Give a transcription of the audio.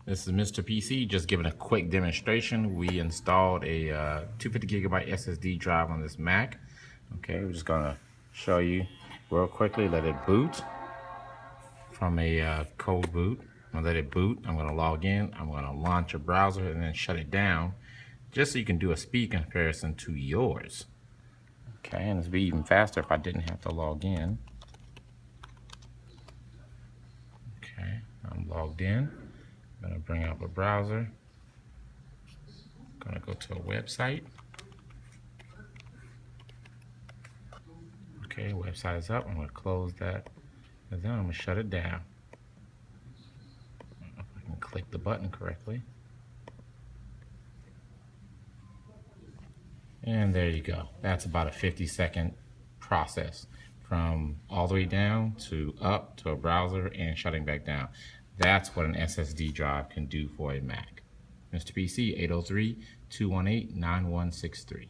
This is Mr. PC, just giving a quick demonstration. We installed a 250 gigabyte SSD drive on this Mac. Okay, we're just gonna show you real quickly. Let it boot from a cold boot. I'm gonna let it boot. I'm gonna log in. I'm gonna launch a browser and then shut it down, just so you can do a speed comparison to yours. Okay, and it'd be even faster if I didn't have to log in. Okay, I'm logged in. I'm gonna bring up a browser. Gonna go to a website. Okay, website is up. I'm gonna close that, and then I'm gonna shut it down. I don't know if I can click the button correctly. And there you go. That's about a 50-second process from all the way down to up to a browser and shutting back down. That's what an SSD drive can do for a Mac. Mr. PC, 803-218-9163.